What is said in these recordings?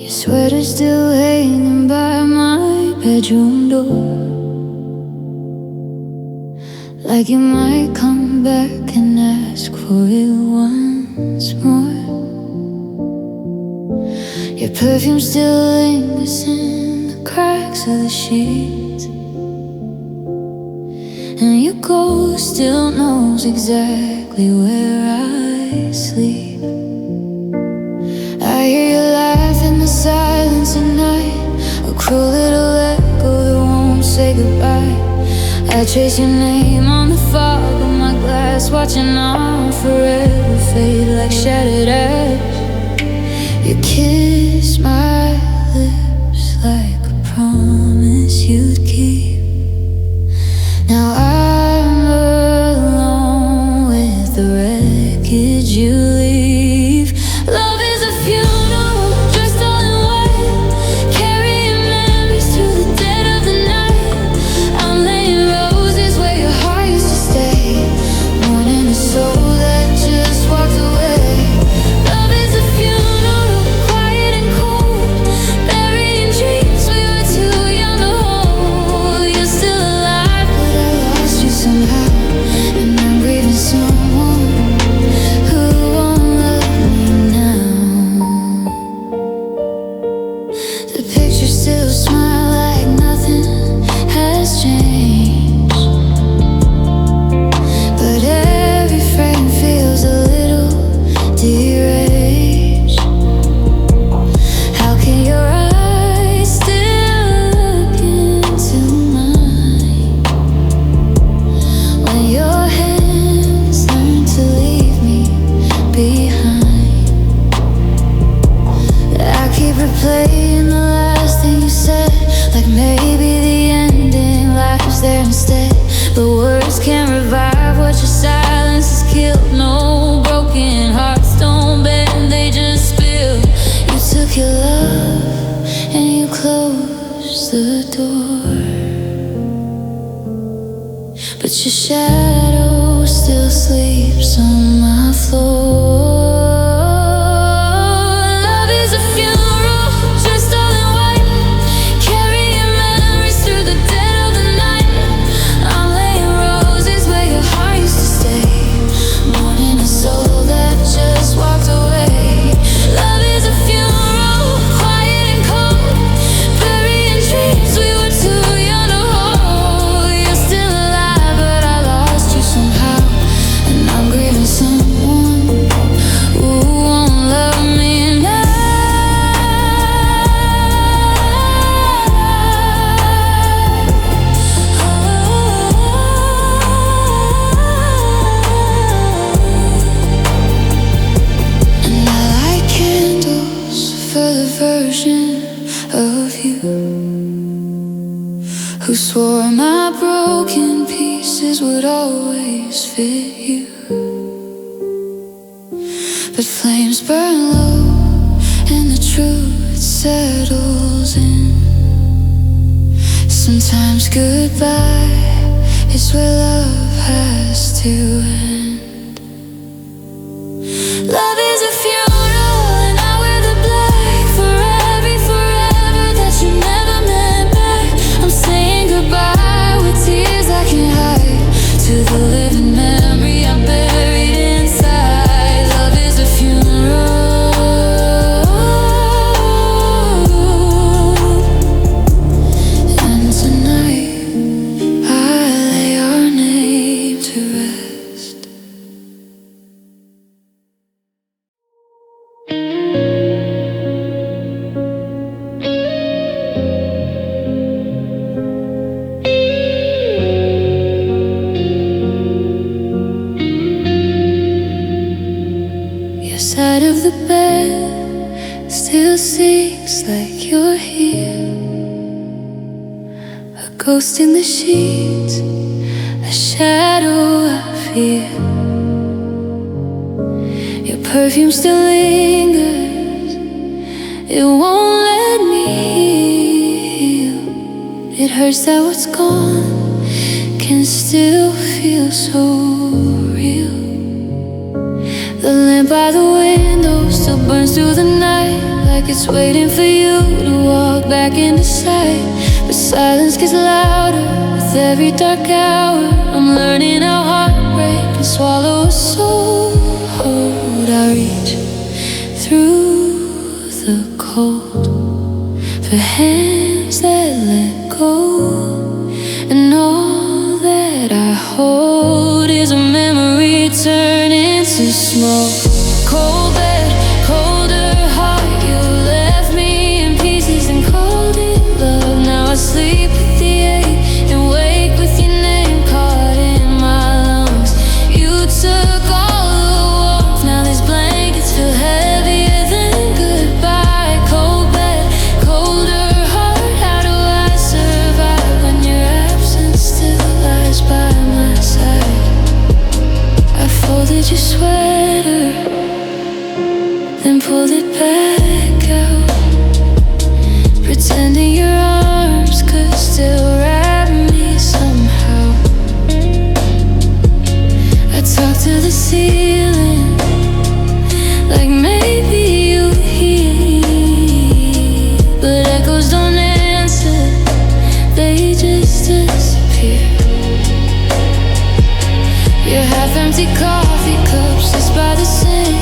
Sweater's still hanging by my bedroom door, like you might come back and ask for it once more. Your perfume still lingers in the cracks of the sheets, and your ghost still knows exactly where I sleep. I hear you laugh in the silence at night, a cruel little echo that won't say goodbye. I trace your name on the fog of my glass, watching our forever fade like shattered ash. You kiss my lips like a promise you'd keep. Now I'm alone with the wreckage you leave. Love is a funeral dressed all in white, carrying memories to the dead of the night. I'm laying roses where your heart used to stay, mourning a soul that just walked away. Love is a funeral, quiet and cold, burying dreams we were too young to hold. You're still alive, but I lost you somehow, and I'm grieving someone who won't love me now. The pictures still smile like nothing has changed, but every frame feels a little deranged. How can your eyes still look into mine when your hands learn to leave me behind? I keep replaying the last thing you said, like maybe the ending lies there instead. But words can't revive what your silence has killed. No broken hearts don't bend, they just spill. You took your love and you closed the door, but your shadow still sleeps on my floor. Love is a funeral dressed all in white, carrying memories through the dead of the night. I'm laying roses where your heart used to stay, mourning a soul that just walked away. Love is a funeral, quiet and cold, burying dreams we were too young to hold. You're still alive, but I lost you somehow, and I'm grieving someone who won't love me now. And I light candles for the version of you who swore my broken pieces would always fit you. But flames burn low and the truth settles in. Sometimes goodbye is where love has to end. Love is a funeral and I wear the black forever that you never meant back. I'm saying goodbye with tears I can't hide, to the living memory I buried inside. Love is a funeral, and tonight I lay our name to rest. Your side of the bed still seems like you're here, a ghost in the sheets, a shadow I fear. Your perfume still lingers, it won't let me heal. It hurts that what's gone can still feel so real. The lamp by the window still burns through the night like it's waiting for you to walk back into sight. But silence gets louder with every dark hour. I'm learning how heartbreak can swallow a soul. I reach through the cold for hands that let go, and all that I hold is a memory turning to smoke. Cold bed, colder heart, you left me in pieces and called it love. Now I sleep with the ache and wake with your name caught in my lungs. You took all the warmth, now these blankets feel heavier than goodbye. Cold bed, colder heart, how do I survive when your absence still lies by my side? I folded your sweater, then pulled it back out, pretending your arms could still wrap me somehow. I talked to the ceiling, like maybe you hear, but echoes don't answer, they just disappear. Your half-empty coffee cup sits by the sink,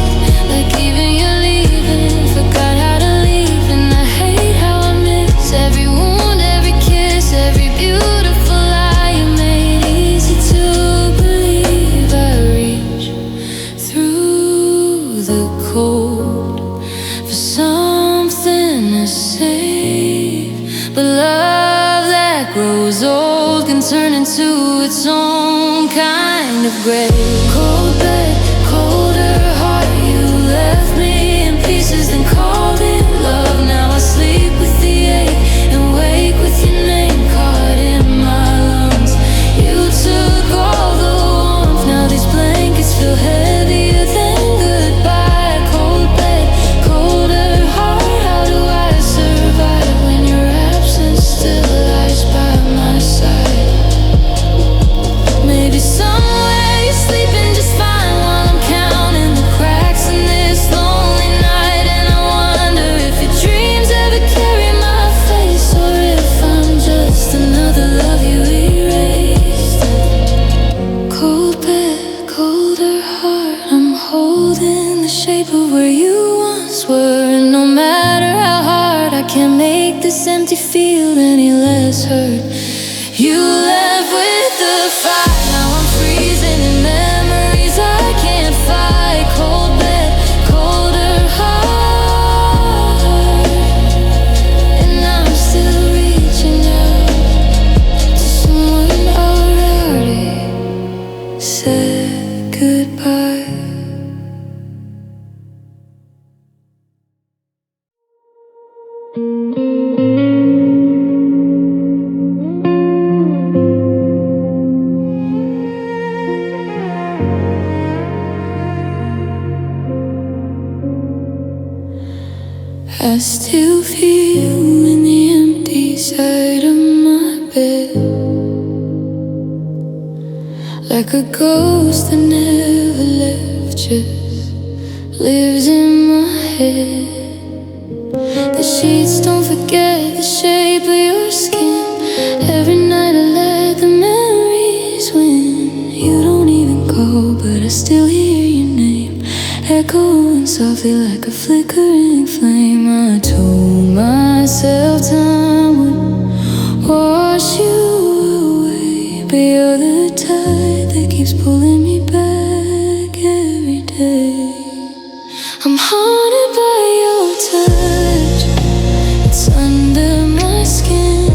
like even you're leaving, forgot how to leave. And I hate how I miss every wound, every kiss, every beautiful lie you made easy to believe. I reach through the cold for something to save, but love that grows old can turn into its own kind of grave. Cold bed, colder heart, you left me in pieces and called it love. Now I sleep with the ache and wake with your name caught in my lungs. You took all the warmth, now these blankets feel heavier than goodbye. Cold bed, colder heart, how do I survive when your absence still lies by my side? Maybe somewhere you're sleeping just fine while I'm counting the cracks in this lonely night. And I wonder if your dreams ever carry my face, or if I'm just another love you erased. Cold bed, colder heart, I'm holding the shape of where you once were. And no matter how hard, I can't make this empty feel any less hurt. You left with the fire, now I'm freezing in memories I can't fight. Cold bed, colder heart, and I'm still reaching out to someone already said goodbye. I still feel in the empty side of my bed, like a ghost that never left, just lives in my head. The sheets don't forget the shape of your skin. Every night I let the memories win. You don't even call, but I still hear your name echoing softly like a flickering flame. I told myself time would wash you away, but you're the tide that keeps pulling me back every day. I'm haunted by your touch, it's under my skin.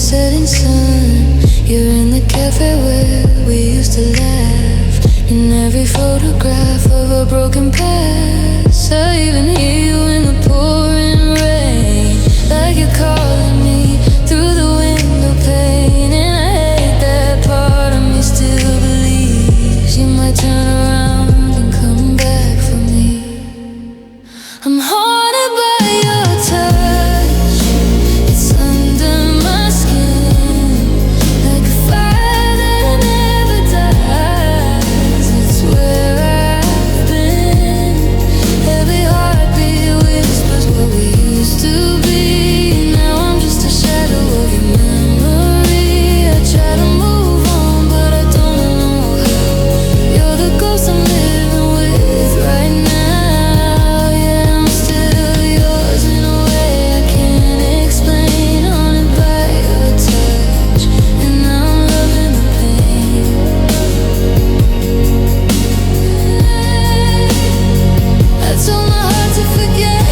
setting sun. You're in the cafe where we used to laugh. In every photograph of a broken past, I even hear you in the pouring rain, like you're calling me through the window pane. And I hate that part of me still believes you might turn around and come back for me. I'm haunted by your touch. It's under my skin, like a fire that never dies. It's where I've been. Every heartbeat whispers what we used to be. Now I'm just a shadow of your memory. I try to move on, but I don't know how. You're the ghost I'm living with right now. Yeah, I'm still yours in a way I can't explain. Haunted by your touch, and I'm loving the pain. I told my heart to forget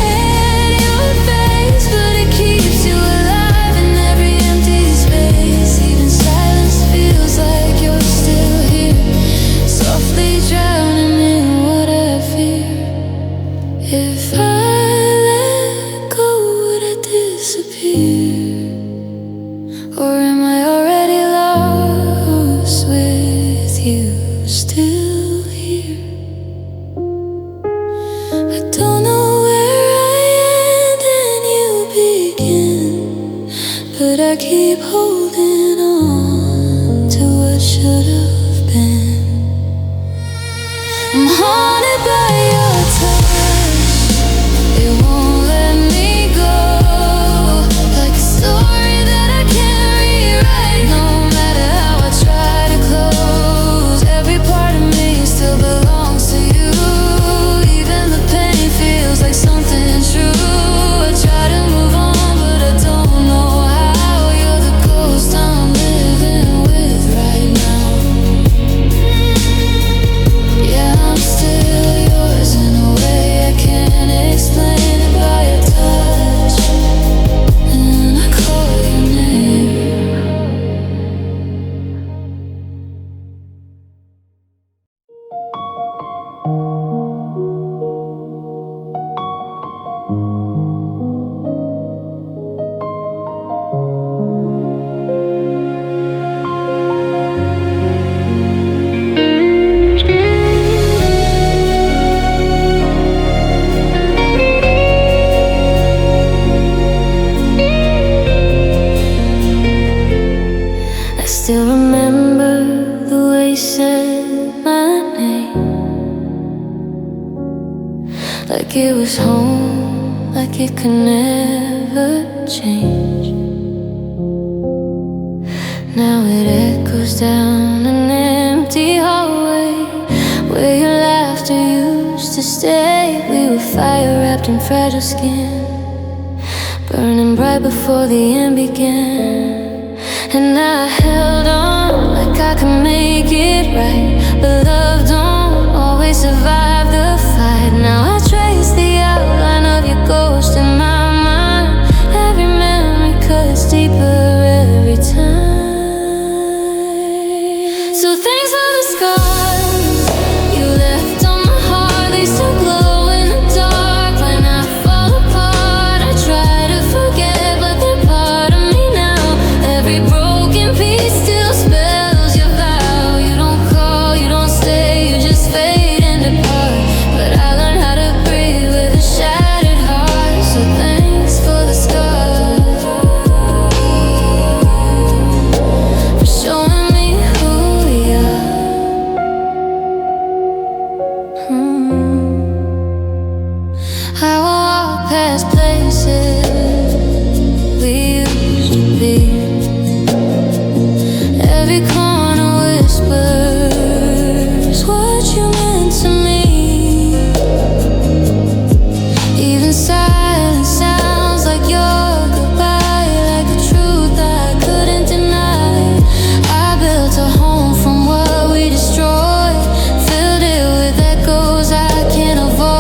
your face, but it keeps you alive in every empty space. Even silence feels like you're still here, softly drowning in what I fear. If I let go, would I disappear? Or am I already lost with you still here? I don't know where I end and you begin, but I keep holding on to what should have been. I'm haunted by your touch. It won't let me go, like a story that I can't rewrite. No matter how I try to close, every part of me still belongs to you. Even the pain feels like something true. I try to move on, but I don't know how. You're the ghost I'm living with right now. Yeah, I'm still yours in a way I can't explain it by your touch. And I call your name. I still remember the way you said my name, like it was home, like it could never change. Now it echoes down an empty hallway where your laughter used to stay. We were fire wrapped in fragile skin, burning bright before the end began. And I held on like I could make it right, but love don't always survive the fight. Now I trace the outline of your ghost in my mind. Every memory cuts deeper every time. So thanks for the scars you left on my heart. They still glow in the dark when I fall apart. I try to forget, but they're part of me now. Every broken piece still spells your vow. You don't call, you don't stay, you just fade and depart. But I learned how to breathe with a shattered heart. So thanks for the scars, for showing me who we are. I will walk past places we used to be. Every corner whispers what you meant to me. Even silence sounds like your goodbye, like a truth I couldn't deny. I built a home from what we destroyed, filled it with echoes I can't avoid.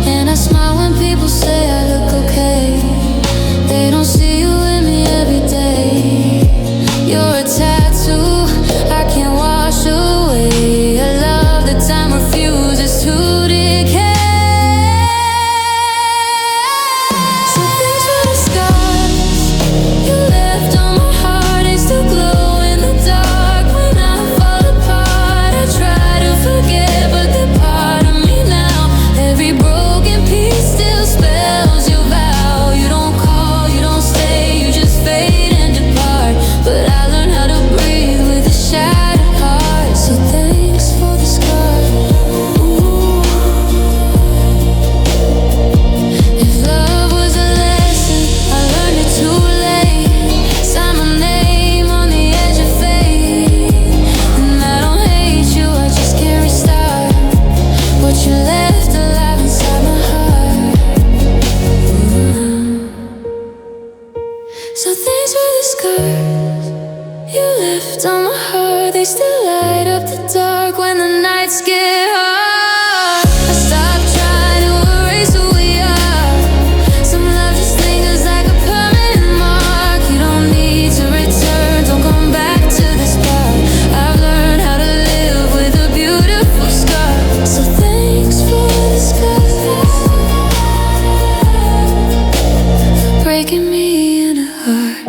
And I smile when people say I look okay. They don't see you in me every day. scars you left on my heart, they still light up the dark when the nights get hard. I stopped trying to erase who we are. Some love just lingers like a permanent mark. You don't need to return, don't come back to this part. I've learned how to live with a beautiful scar. So thanks for the scars, for breaking me in a heart.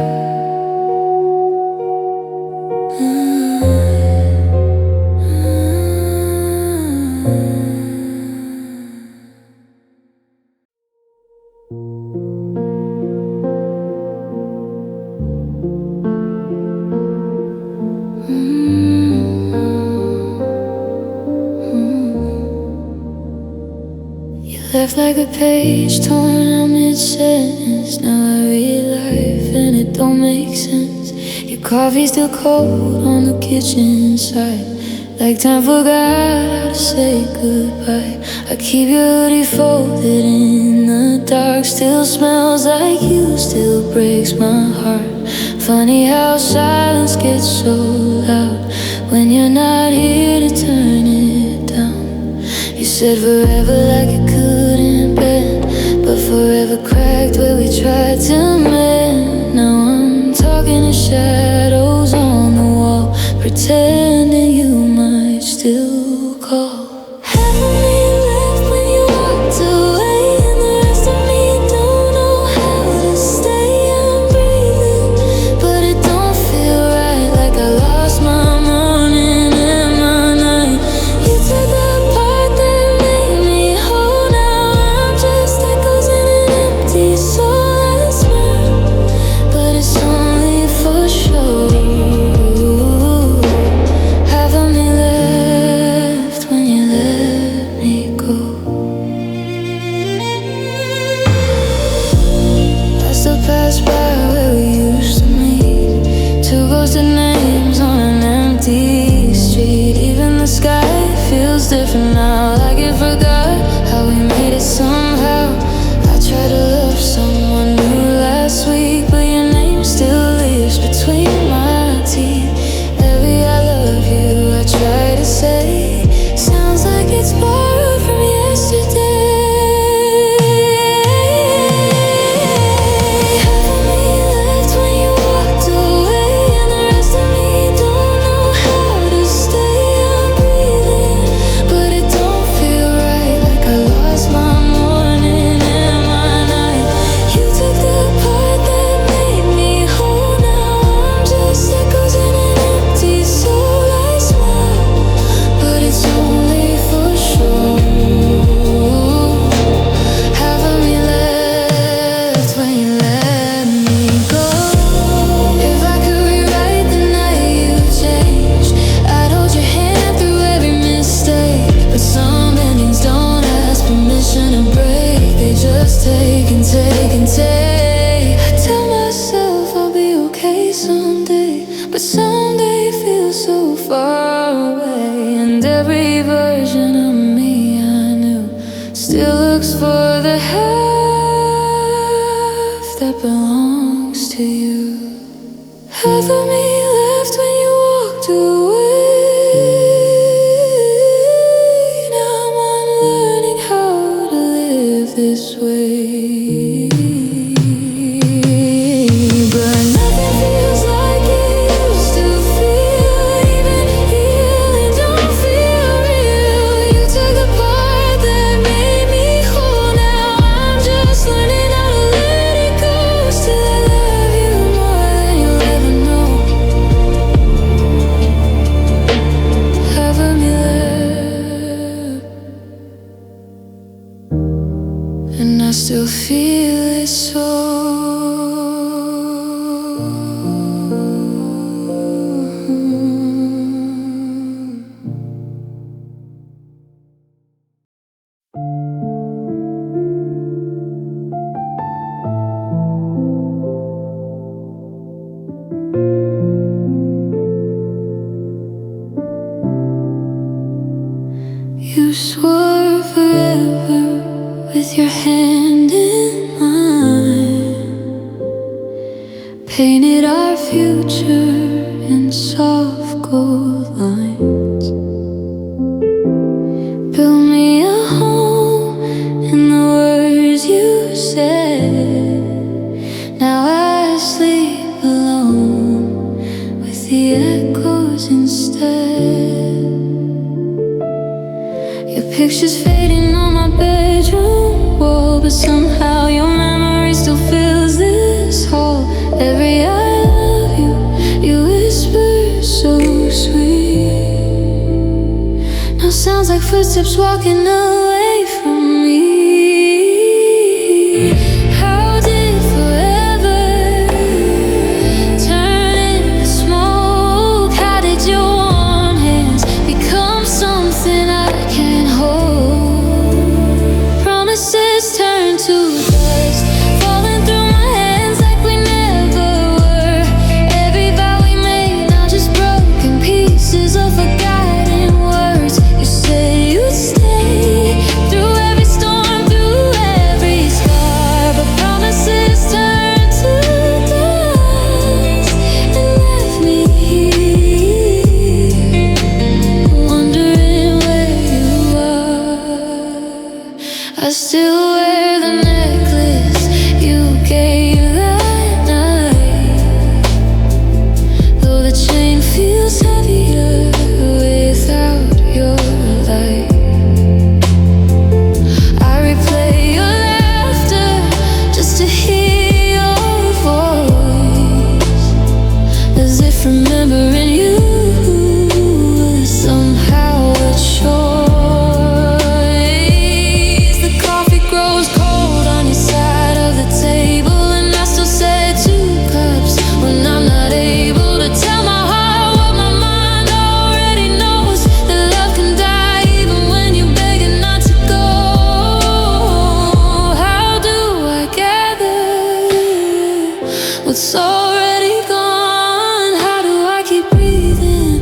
Left like a page torn out mid-sentence. Now I read life and it don't make sense. Your coffee's still cold on the kitchen side, like time forgot how to say goodbye. I keep your hoodie folded in the dark. Still smells like you, still breaks my heart. Funny how silence gets so loud when you're not here to turn it down. You said forever like it couldn't bend, but forever cracked where we tried to mend. Now I'm talking to shadows on the wall, pretending you might still call. Half of me left when you walked away, and the rest of me don't know how to stay. I'm breathing, but it don't feel right, like I lost my morning and my night. You took the part that made me whole. Now I'm just echoes in an empty soul. I smile, but it's only for show. Half of me left when you let me go. I still pass by where we used to meet, two ghosted names on an empty street. Even the sky feels different now, like it forgot how we made it somehow. I tried to love someone new last week, but your name still lives between my teeth. Every I love you I try to say sounds like it's borrowed from yesterday. Half of me left when you walked away, and the rest of me don't know how to stay. I'm breathing, but it don't feel right, like I lost my morning and my night. You took the part that made me whole. Now I'm just echoes in an empty soul. I smile, but it's only for show. Half of me left when you let me go. If I could rewrite the night you changed, I'd hold your hand through every mistake. But some endings don't ask permission to break, they just take and take and take. I tell myself I'll be okay someday, but someday feels so far away. And every version of me I knew still looks for the half that belongs to you. Half of me left when you walked away. Now I'm unlearning how to live this way. But nothing feels like it used to feel. Even healing don't feel real. You took the part that made me whole. Now I'm just learning how to let it go. Still I love you more than you'll ever know. Half of me left, and I still feel it so. You swore forever with your hand in mine, painted our future future in soft gold lines. Build me a home in the words you said. Now I sleep alone with the echoes instead. Your picture's fading on my bedroom wall, but somehow your memory still fills this hall. Every I love you, you whisper so sweet. Now sounds like footsteps walking away from me. How did forever turn into smoke? How did your warm hands become something I can't hold? Promises turn to dust, falling through my hands like we never were. Every vow we made, now just broken pieces of forgotten words. You said you'd stay through every storm, through every scar, but promises turned to dust and left me here, wondering where you are. I still wear the necklace you gave that night, though the chain feels heavier without your light. I replay your laughter just to hear your voice, as if remembering you was somehow a choice. The coffee grows cold on your side of the table, and I still say 2 cups when I'm not able to tell my heart what my mind already knows. That love can die even when you're begging not to go. How do I gather what's already gone? How do I keep breathing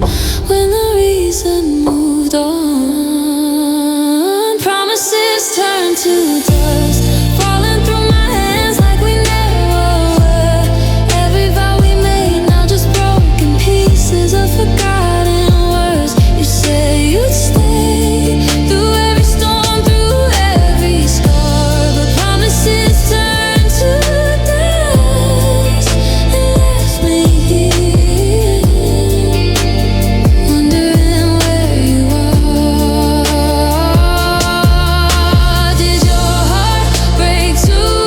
when the reason moved on? Promises turn to dust, falling through my hands like we never were. Every vow we made, now just broken pieces of forgotten words. You said you'd stay through every storm, through every scar, but promises turned to dust and left me here, wondering where you are. Did your heart break too,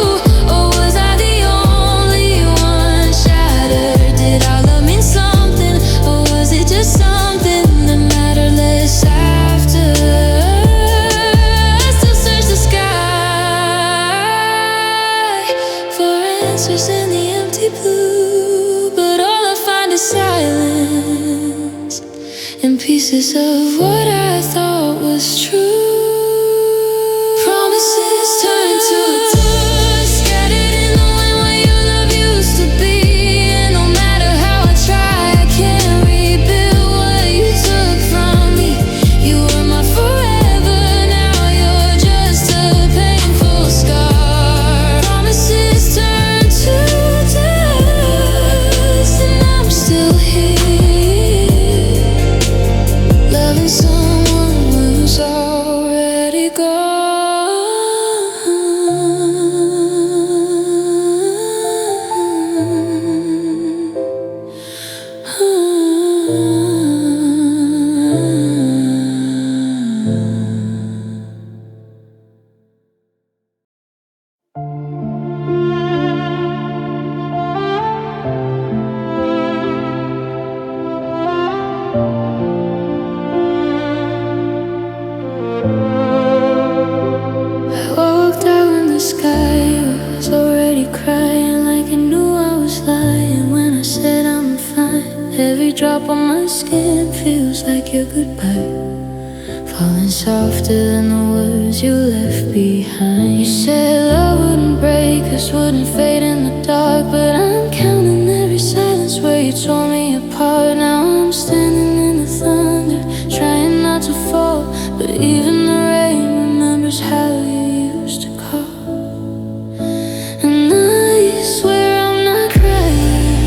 or was I the only one shattered? Did our love mean something, or was it just something that mattered less after? I still search the sky for answers in the empty blue, but all I find is silence and pieces of what I thought was true. Promises turn to dust, scattered in the wind where your love used to be. And no matter how I try, I can't rebuild what you took from me. You were my forever, now you're just a painful scar. Promises turn to dust, and I'm still here, loving someone who's already gone. I walked out in the sky, was already crying like I knew I was lying when I said I'm fine. Every drop on my skin feels like your goodbye, falling softer than the words you left behind. You said love wouldn't break us, wouldn't fade in the dark, but I'm counting every silence where you tore me apart. Now I'm standing in the thunder, trying not to fall, but even the rain remembers how you used to call. And I swear I'm not crying,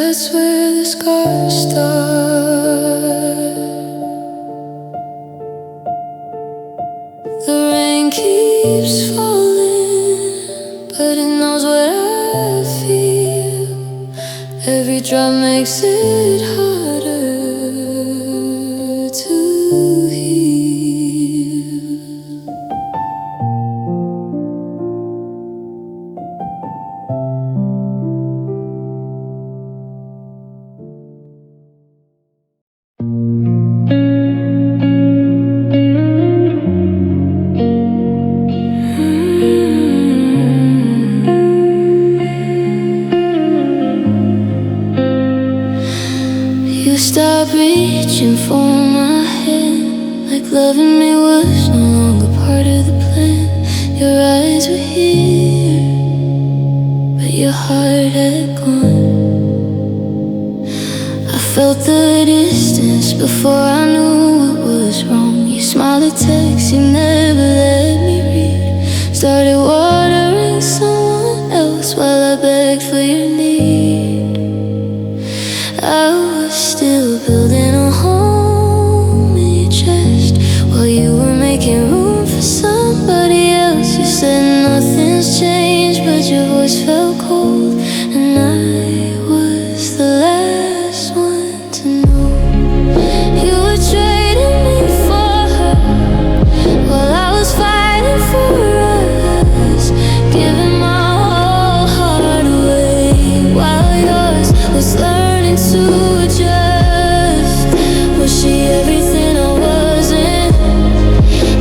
that's where the scars start. The rain keeps falling, but it knows what I feel. Every drop makes it harder to heal. You stopped reaching for my hand, like loving me was no longer part of the plan. Your eyes were here, but your heart had gone. I felt the distance before I knew what was wrong. You smiled at texts you never let me read. Started watering someone else while I begged for your need. I was still building a home in your chest while you were making room for somebody else. You said nothing's changed, but your voice felt cold, and I was the last one to know. You were trading me for her while I was fighting for us, giving my whole heart away while yours was learning to adjust. Was she everything I wasn't?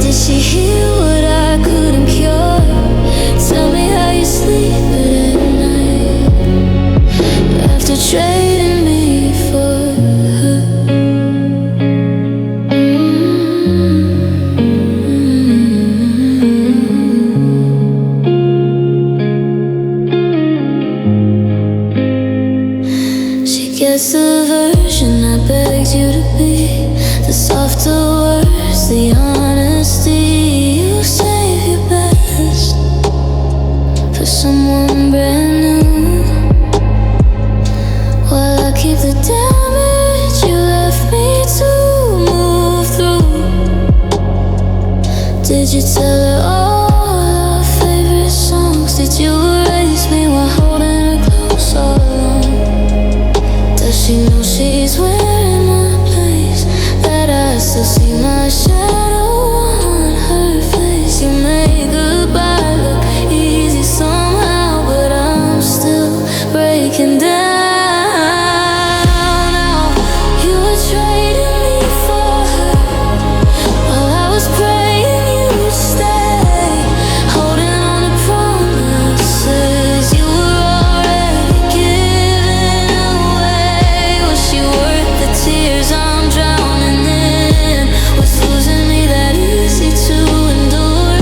Did she heal what I couldn't cure? Tell me how you sleep at night after trading me for her. She gets the version I begged you to be, the softer words, the honesty. You save your best for someone brand new, while I keep the damage you left me to move through. Did you tell her all our favorite songs? Did you erase me while holding her close all along? Does she know she's wearing my place, that I still see my shadow on her face? You made goodbye look easy somehow, but I'm still breaking down now. You were trading me for her while I was praying you'd stay, holding on to promises you were already giving away. Was she worth the tears I'm drowning in? Was losing me that easy to endure?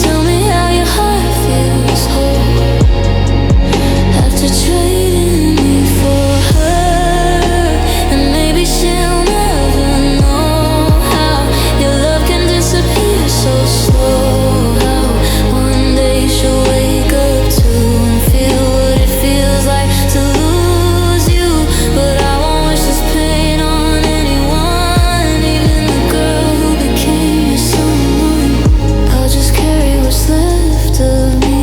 Tell me how your heart feels whole after trading me for her. And maybe she'll never know how your love can disappear so slow, how one day she'll wake up to and feel what it feels like to lose you. But I won't wish this pain on anyone, even the girl who became your someone. I'll just carry what's left of me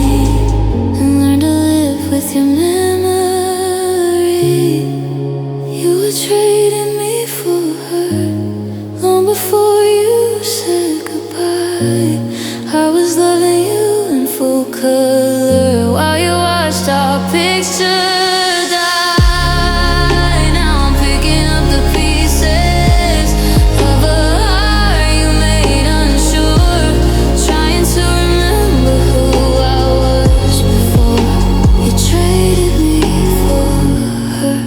and learn to live with your memory. You were trading me for her long before you said goodbye. I was loving you in full color while you watched our picture die. Now I'm picking up the pieces of a heart you made unsure, trying to remember who I was before you traded me for her.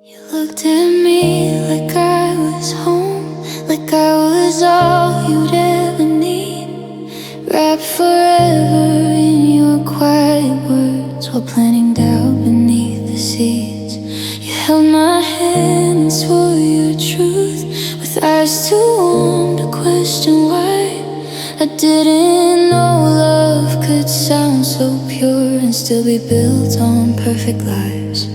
You looked at me like I was home, like I was all you'd ever need, wrapped forever in your quiet words while planting doubt beneath the seeds. held my hand and swore your truth, with eyes too warm to question why. I didn't know love could sound so pure and still be built on perfect lies.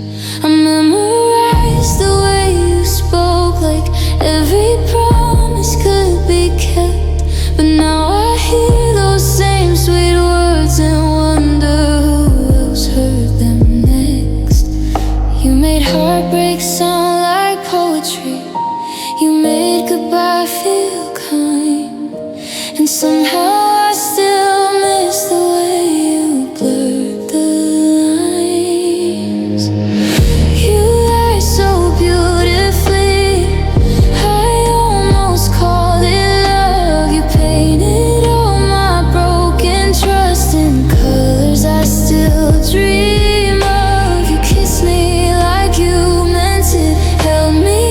I memorized the way you spoke, like every promise could be kept. But now I hear those same sweet words and wonder who else heard them next. You made heartbreak sound like poetry. You made goodbye feel kind. And somehow I still miss the way you blurred the lines. You lie so beautifully, I almost called it love. You painted all my broken trust in colors I still dream of. You kissed me like you meant it, held me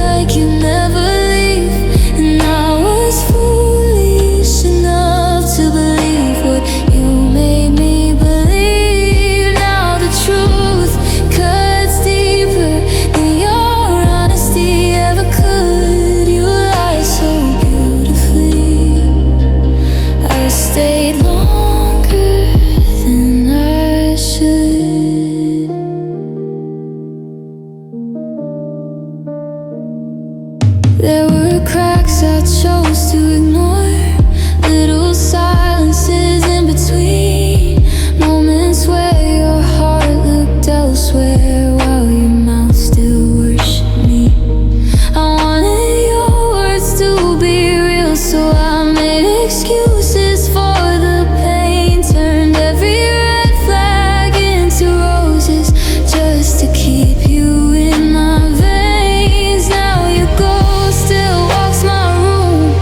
like you never leave. And I was foolish enough to believe what you made me believe. Now the truth cuts deeper than your honesty ever could. You lie so beautifully. I stayed longer than I should. There were cracks I chose to ignore, little silences in between, moments where your heart looked elsewhere while your mouth still worshipped me. I wanted your words to be real, so I made excuses for the pain, turned every red flag into roses just to keep you in my veins. Now your ghost still walks my room,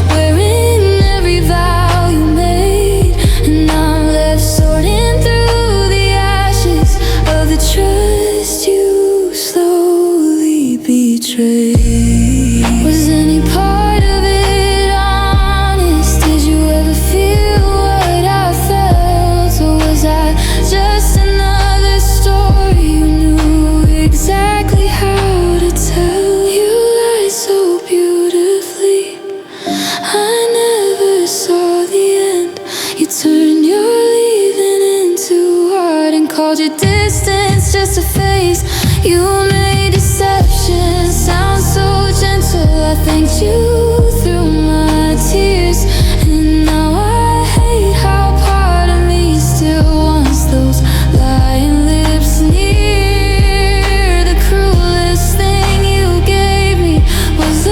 wearing every vow you made, and I'm left sorting through the ashes of the trust you slowly betrayed. Was any part of it honest? Did you ever feel what I felt? Or was I just another story you knew exactly how to tell? You lie so beautifully, I never saw the end. You turned your leaving into art and called your distance just a phase. You made deception sound so gentle. I thanked you through my tears, and now I hate how part of me still wants those lying lips near. The cruelest thing you gave me was a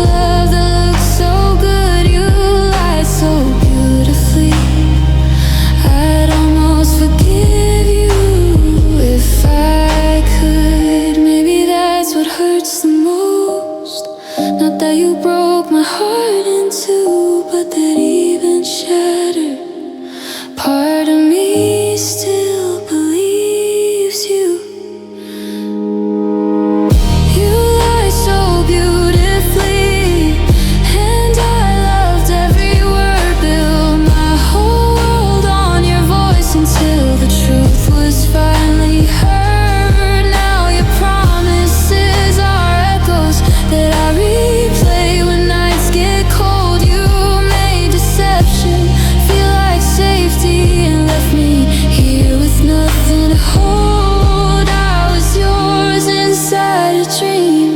love that looked so good. You lied so beautifully, I'd almost forgive you if I could. Maybe that's what hurts the most. Not that you broke my heart in two, but that even shattered part of me still believes you. You lie so beautifully, and I loved every word. Built my whole world on your voice until the truth was finally heard. Now your promises are echoes that I replay when nights get cold. You made deception feel like safety and left me here with nothing to hold. I was yours inside a dream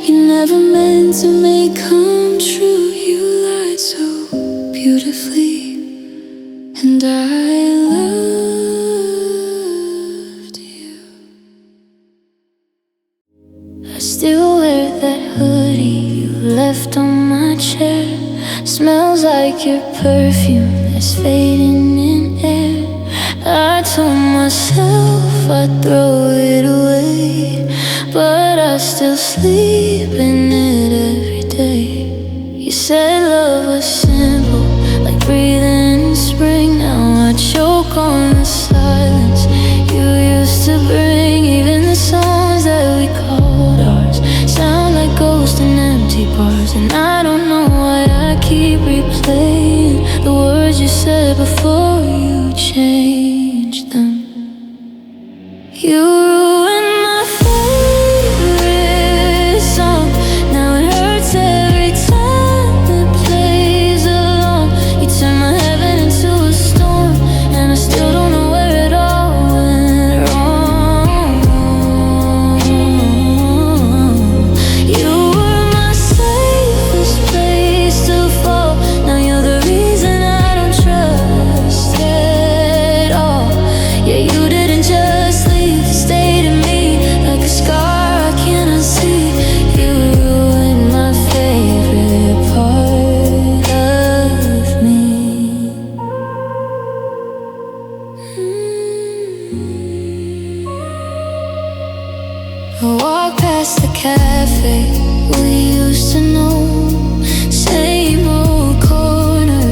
you never meant to make come true. You lied so beautifully, and I loved you. I still wear that hoodie you left on my chair. Smells like your perfume that's fading in air. I told myself I'd throw it away, but I still sleep in it every day. You said love was simple, like breathing in spring. Now I choke on the silence you used to bring. Even the songs that we called ours sound like ghosts in empty bars. And I don't know why I keep replaying the words you said before you changed them. You ruined my face. I walk past the cafe we used to know. Same old corner,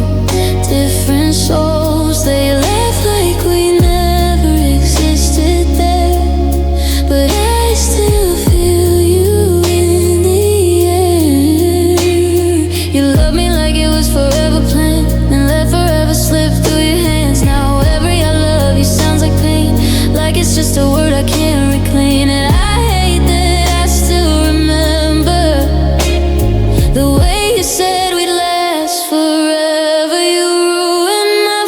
different souls. They laugh like we never existed there, but I still feel you in the air. You love me like it was forever planned, and let forever slip through your hands. Now every I love you sounds like pain, like it's just a word I can't reclaim. And I hate that I still remember the way you said we'd last forever. You ruined my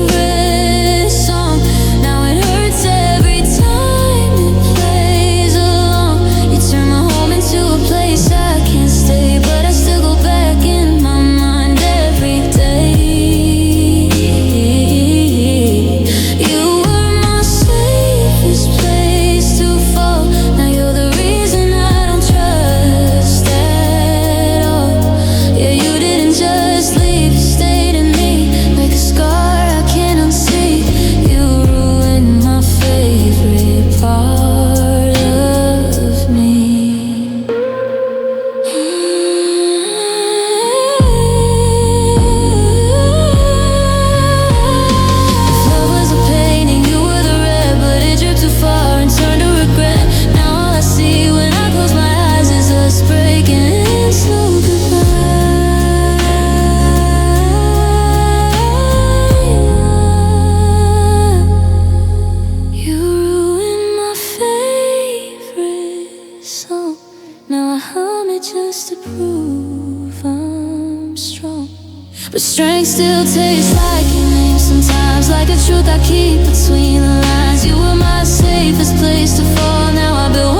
favorite song. Now it hurts every time it plays along. You turn my home into a place I can't stay, but I still go back in my mind every day. You were my safest place to fall. Now you're the reason I don't trust at all. Yeah, you didn't just leave, you stayed in me like a scar I can't unsee. You ruined my favorite part of me. If love was a painting, you were the red, but it dripped too far and turned to regret. Now all I see when I close my eyes is us breaking slow goodbye. You ruined my favorite song. Now I hum it just to prove I'm strong, but strength still tastes like your name sometimes, like a truth I keep between the lines. You were my safest place to fall. Now I build